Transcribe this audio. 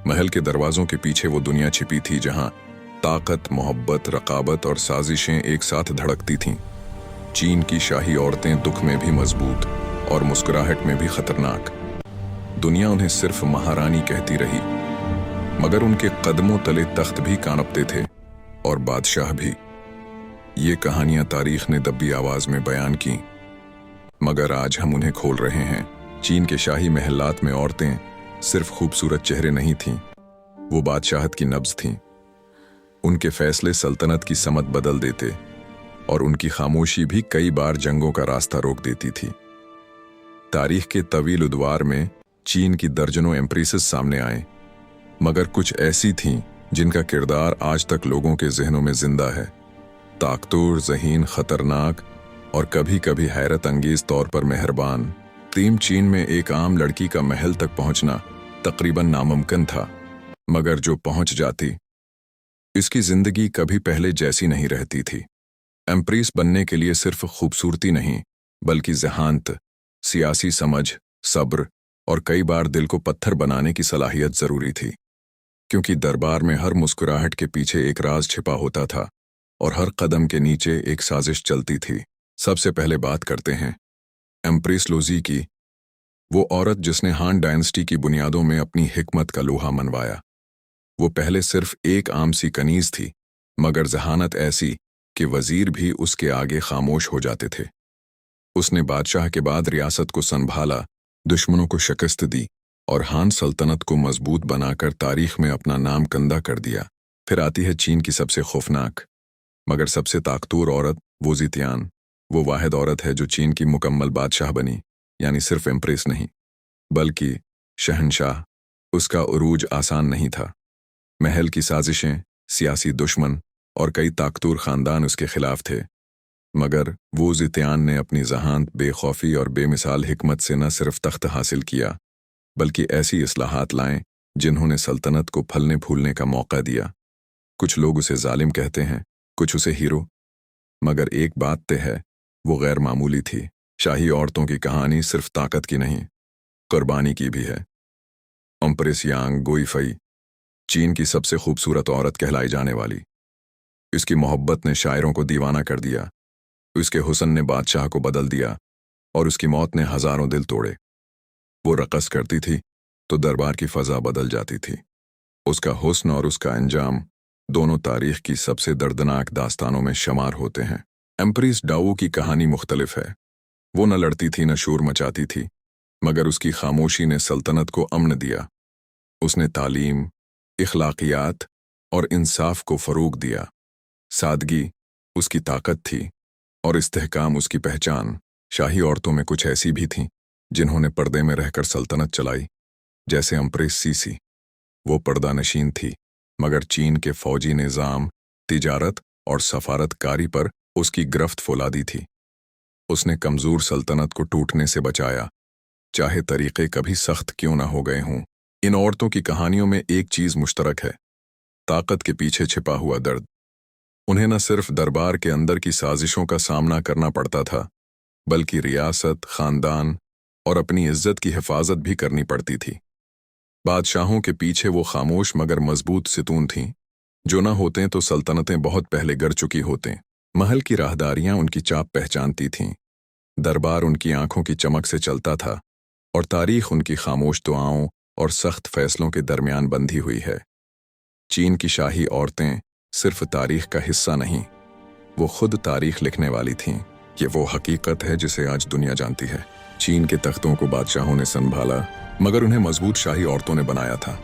महल के दरवाजों के पीछे वो दुनिया छिपी थी जहां ताकत, मोहब्बत, रकाबत और साजिशें एक साथ धड़कती थीं। चीन की शाही औरतें दुख में भी मजबूत और मुस्कुराहट में भी खतरनाक। दुनिया उन्हें सिर्फ महारानी कहती रही, मगर उनके कदमों तले तख्त भी कांपते थे और बादशाह भी। ये कहानियां तारीख ने दबी आवाज में बयान की, मगर आज हम उन्हें खोल रहे हैं। चीन के शाही महलात में औरतें सिर्फ खूबसूरत चेहरे नहीं थीं, वो बादशाहत की नब्ज थीं। उनके फैसले सल्तनत की समत बदल देते और उनकी खामोशी भी कई बार जंगों का रास्ता रोक देती थी। तारीख के तवील उद्वार में चीन की दर्जनों एम्प्रेसेस सामने आए, मगर कुछ ऐसी थीं जिनका किरदार आज तक लोगों के जहनों में जिंदा है। ताकतूर, ज़हीन, खतरनाक और कभी कभी हैरत अंगेज तौर पर मेहरबान। चीन में एक आम लड़की का महल तक पहुंचना तकरीबन नामुमकिन था, मगर जो पहुंच जाती, इसकी जिंदगी कभी पहले जैसी नहीं रहती थी। एम्प्रेस बनने के लिए सिर्फ खूबसूरती नहीं, बल्कि ज़हानत, सियासी समझ, सब्र और कई बार दिल को पत्थर बनाने की सलाहियत जरूरी थी। क्योंकि दरबार में हर मुस्कुराहट के पीछे एक राज छिपा होता था और हर कदम के नीचे एक साजिश चलती थी। सबसे पहले बात करते हैं एम्प्रेस लोजी की, वो औरत जिसने हान डायनेस्टी की बुनियादों में अपनी हिकमत का लोहा मनवाया। वो पहले सिर्फ एक आम सी कनीज थी, मगर ज़हानत ऐसी कि वजीर भी उसके आगे खामोश हो जाते थे। उसने बादशाह के बाद रियासत को संभाला, दुश्मनों को शिकस्त दी और हान सल्तनत को मजबूत बनाकर तारीख में अपना नाम कंदा कर दिया। फिर आती है चीन की सबसे खौफनाक मगर सबसे ताकतवर औरत, वो ज़ितियान। वो वाहिद औरत है जो चीन की मुकम्मल बादशाह बनी, यानी सिर्फ एम्प्रेस नहीं बल्कि शहंशाह। उसका उरूज आसान नहीं था। महल की साजिशें, सियासी दुश्मन और कई ताकतवर खानदान उसके खिलाफ थे, मगर वो ज़ितियान ने अपनी ज़हानत, बेखौफी और बेमिसाल हिकमत से न सिर्फ तख्त हासिल किया, बल्कि ऐसी इस्लाहात लाएं जिन्होंने सल्तनत को फलने फूलने का मौका दिया। कुछ लोग उसे जालिम कहते हैं, कुछ उसे हीरो, मगर एक बात तय है, वो गैर मामूली थी। शाही औरतों की कहानी सिर्फ ताकत की नहीं, कुर्बानी की भी है। एम्प्रेस यांग गुइफई चीन की सबसे खूबसूरत औरत कहलाई जाने वाली। इसकी मोहब्बत ने शायरों को दीवाना कर दिया, उसके हुस्न ने बादशाह को बदल दिया और उसकी मौत ने हजारों दिल तोड़े। वो रक़स करती थी तो दरबार की फ़ज़ा बदल जाती थी। उसका हुस्न और उसका अंजाम दोनों तारीख की सबसे दर्दनाक दास्तानों में शुमार होते हैं। एम्प्रेस डाओ की कहानी मुख्तलिफ है। वो न लड़ती थी, न शोर मचाती थी, मगर उसकी खामोशी ने सल्तनत को अमन दिया। उसने तालीम, इखलाकियात और इंसाफ को फ़रोग दिया। सादगी उसकी ताकत थी और इस्तेहकाम उसकी पहचान। शाही औरतों में कुछ ऐसी भी थीं जिन्होंने पर्दे में रहकर सल्तनत चलाई, जैसे एम्प्रेस सीसी। वो पर्दा नशीन थी, मगर चीन के फौजी निज़ाम, तिजारत और सफारतकारी पर उसकी गिरफ्त फौलादी थी। उसने कमज़ोर सल्तनत को टूटने से बचाया, चाहे तरीक़े कभी सख्त क्यों ना हो गए हों। इन औरतों की कहानियों में एक चीज़ मुश्तरक है, ताकत के पीछे छिपा हुआ दर्द। उन्हें न सिर्फ दरबार के अंदर की साजिशों का सामना करना पड़ता था, बल्कि रियासत, ख़ानदान और अपनी इज्जत की हिफाजत भी करनी पड़ती थी। बादशाहों के पीछे वो खामोश मगर मजबूत सितून थीं, जो न होते तो सल्तनतें बहुत पहले गिर चुकी होतें। महल की राहदारियां उनकी चाप पहचानती थीं, दरबार उनकी आंखों की चमक से चलता था और तारीख उनकी खामोश दुआओं और सख्त फैसलों के दरमियान बंधी हुई है। चीन की शाही औरतें सिर्फ तारीख का हिस्सा नहीं, वो खुद तारीख लिखने वाली थीं। ये वो हकीकत है जिसे आज दुनिया जानती है। चीन के तख्तों को बादशाहों ने संभाला, मगर उन्हें मजबूत शाही औरतों ने बनाया था।